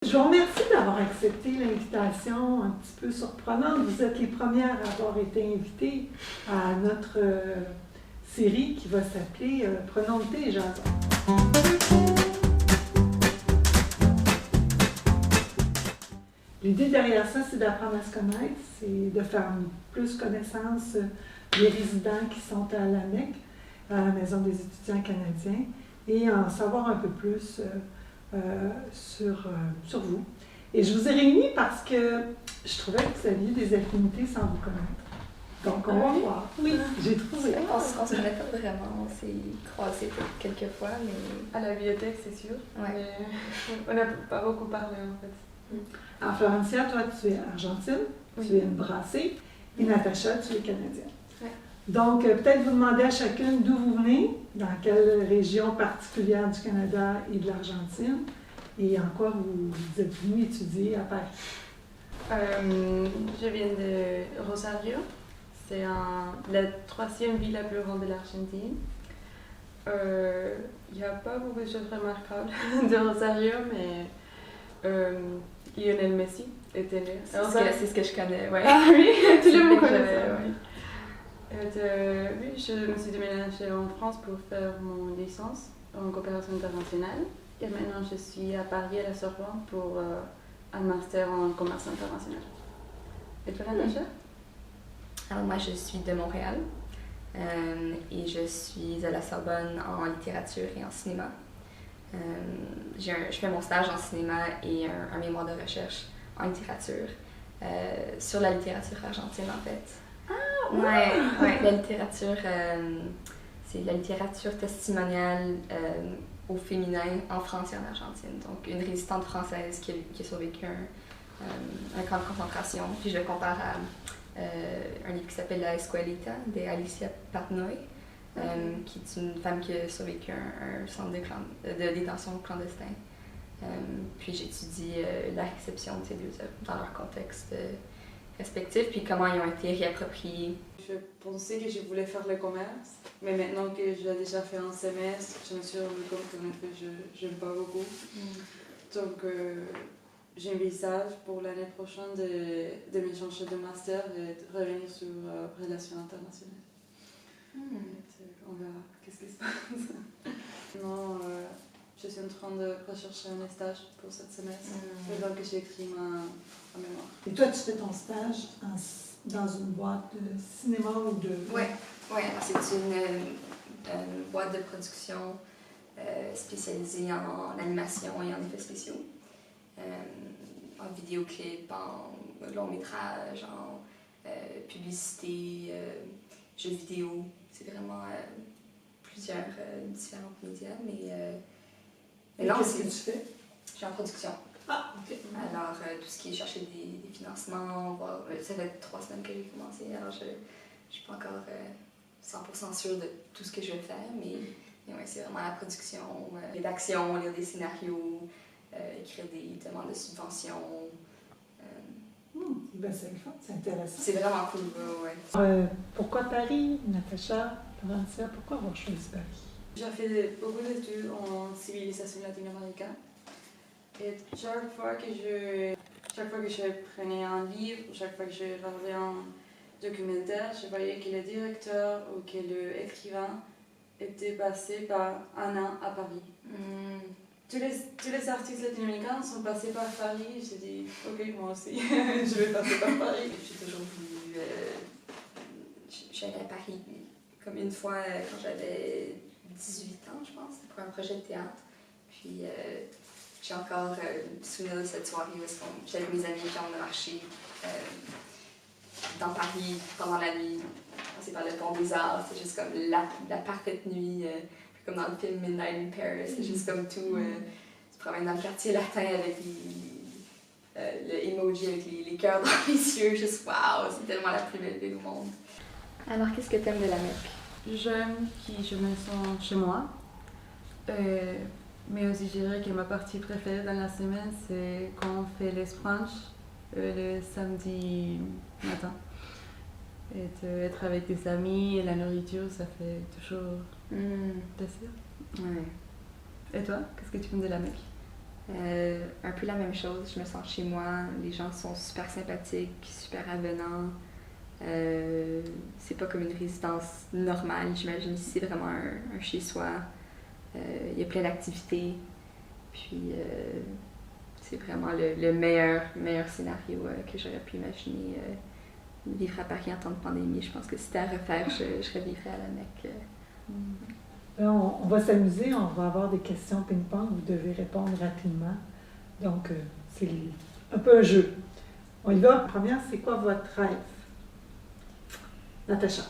Je vous remercie d'avoir accepté l'invitation un petit peu surprenante. Vous êtes les premières à avoir été invitées à notre série qui va s'appeler Prenons le thé et jasons. L'idée derrière ça, c'est d'apprendre à se connaître, c'est de faire plus connaissance des résidents qui sont à l'AMEC, à la Maison des étudiants canadiens, et en savoir un peu plus sur vous. Et je vous ai réunis parce que je trouvais que vous aviez des affinités sans vous connaître. Donc, on va voir. Oui, j'ai trouvé. On ne se connaît pas vraiment, on s'est croisés quelques fois, mais... À la bibliothèque, c'est sûr. Ouais. Mais on n'a pas beaucoup parlé, en fait. Alors, Florencia, toi, tu es argentine, Oui. tu es une brassée, et Natacha, tu es canadienne. Ouais. Donc, peut-être vous demander à chacune d'où vous venez, dans quelle région particulière du Canada et de l'Argentine, et en quoi vous êtes venu étudier à Paris. Je viens de Rosario. C'est la troisième ville la plus grande de l'Argentine. Il n'y a pas beaucoup de choses remarquables de Rosario, mais Lionel Messi était né. C'est ce que je connais, ouais. Ah oui, tout le monde que connaît ça. ouais. Oui, je me suis déménagée en France pour faire mon licence en coopération internationale. Et maintenant, je suis à Paris, à la Sorbonne, pour un master en commerce international. Et toi, Natacha? Alors moi, je suis de Montréal et je suis à la Sorbonne en littérature et en cinéma. Je fais mon stage en cinéma et un mémoire de recherche en littérature sur la littérature argentine, en fait. Ah, ouais. La littérature, c'est la littérature testimoniale au féminin en France et en Argentine. Donc, une résistante française qui a survécu un camp de concentration. Puis je le compare à un livre qui s'appelle La Escuelita de Alicia Partnoy, qui est une femme qui a survécu un centre de détention clandestin. Puis j'étudie la réception de ces deux œuvres dans leur contexte respectif, puis comment ils ont été réappropriés. Je pensais que je voulais faire le commerce, mais maintenant que j'ai déjà fait un semestre, je me suis rendu compte que en fait, je n'aime pas beaucoup. Donc, j'envisage pour l'année prochaine de me changer de master et de revenir sur relations internationales. On verra qu'est-ce qui se passe. Non, je suis en train de rechercher un stage pour cette semestre, pendant que j'écris ma mémoire. Et toi, tu fais ton stage dans une boîte de cinéma ou de... Oui, alors c'est une boîte de production spécialisée en animation et en effets spéciaux. En vidéoclip, en long métrage, en publicité, jeux vidéo. C'est vraiment plusieurs différents médias, mais là, qu'est-ce que tu fais? Je suis en production. Ah, ok. Alors, tout ce qui est chercher des financements, ça fait 3 semaines que j'ai commencé, alors je ne suis pas encore 100% sûre de tout ce que je vais faire, mais ouais, c'est vraiment la production, rédaction, lire des scénarios, écrire des demandes de subventions. Ben c'est le fun, c'est intéressant. C'est vraiment cool, ouais. Pourquoi Paris, Natacha, Florencia, pourquoi avoir choisi Paris? J'ai fait beaucoup d'études en civilisation latino-américaine. Et chaque fois que je prenais un livre, chaque fois que je regardais un documentaire, je voyais que le directeur ou que l'écrivain était passé par un an à Paris. Tous les artistes latino-américains sont passés par Paris. J'ai dit, ok, moi aussi, je vais passer par Paris. J'ai toujours voulu... je suis allée à Paris comme une fois quand j'avais 18 ans, je pense, pour un projet de théâtre. Puis j'ai encore souvenir de cette soirée où j'étais avec mes amis et on a marché dans Paris pendant la nuit. On s'est parlé de Pont des Arts, c'est juste comme la parfaite nuit. Comme dans le film Midnight in Paris, c'est juste comme tout. Tu te promènes dans le quartier latin avec le emoji avec les cœurs dans les yeux, juste waouh, c'est tellement la plus belle ville au monde. Alors, qu'est-ce que t'aimes de la Mecque? J'aime que je me sens chez moi, mais aussi je dirais que ma partie préférée dans la semaine, c'est quand on fait les brunchs le samedi matin. Et être avec des amis et la nourriture, ça fait toujours plaisir. Ouais. Et toi, qu'est-ce que tu aimes de la Mecque? Un peu la même chose, je me sens chez moi, les gens sont super sympathiques, super avenants. C'est pas comme une résidence normale, j'imagine ici c'est vraiment un chez-soi. Il y a plein d'activités, puis c'est vraiment le meilleur scénario que j'aurais pu imaginer. Vivre à Paris en temps de pandémie, je pense que si c'était à refaire, je revivrais à la Mecque. Là, on va s'amuser, on va avoir des questions ping-pong, vous devez répondre rapidement. Donc, c'est un peu un jeu. On y va. La première, c'est quoi votre rêve? Natacha.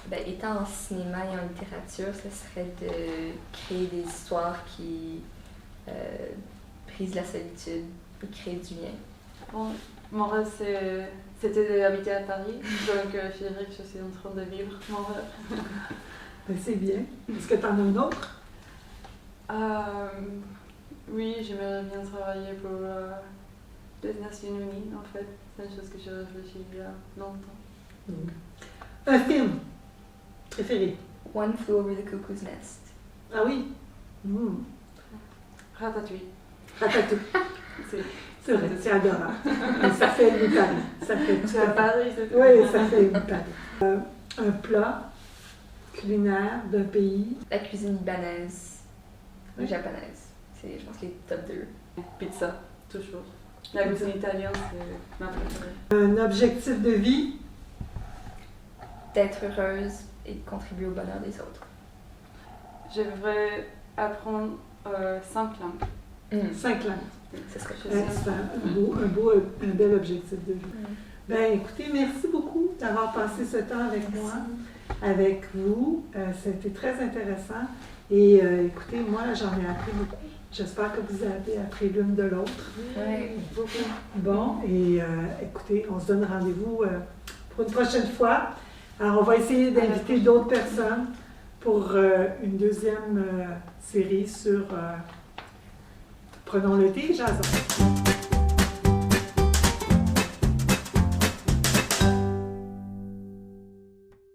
Ben, étant en cinéma et en littérature, ce serait de créer des histoires qui brisent la solitude et créent du lien. Bon, mon rêve, c'était d'habiter à Paris, donc je dirais que je suis en train de vivre mon rêve. Ben, c'est bien. Est-ce que tu en as une autre? Oui, j'aimerais bien travailler pour les Nations Unies, en fait. C'est une chose que j'ai réfléchi il y a longtemps. Un film préféré? One Flew Over the Cuckoo's Nest. Ah oui? Ratatouille. Ratatouille. C'est vrai, c'est adorable. Et ça fait l'Italie. Ça fait C'est à Paris, c'est tout. Oui, ça fait l'Italie. Un plat culinaire d'un pays. La cuisine libanaise ou Oui. japonaise. C'est, je pense, les top 2. Pizza, toujours. La cuisine italienne, c'est ma préférée. Un objectif de vie. D'être heureuse et de contribuer au bonheur des autres. J'aimerais apprendre 5 langues. 5 langues. Ce serait Je cool. C'est un bel objectif de vie. Ben, écoutez, merci beaucoup d'avoir passé ce temps avec moi, avec vous. C'était très intéressant. Et écoutez, moi, j'en ai appris beaucoup. J'espère que vous avez appris l'une de l'autre. Oui, beaucoup. Bon, et écoutez, on se donne rendez-vous pour une prochaine fois. Alors, on va essayer d'inviter d'autres personnes pour une deuxième série sur Prenons le thé, Jason.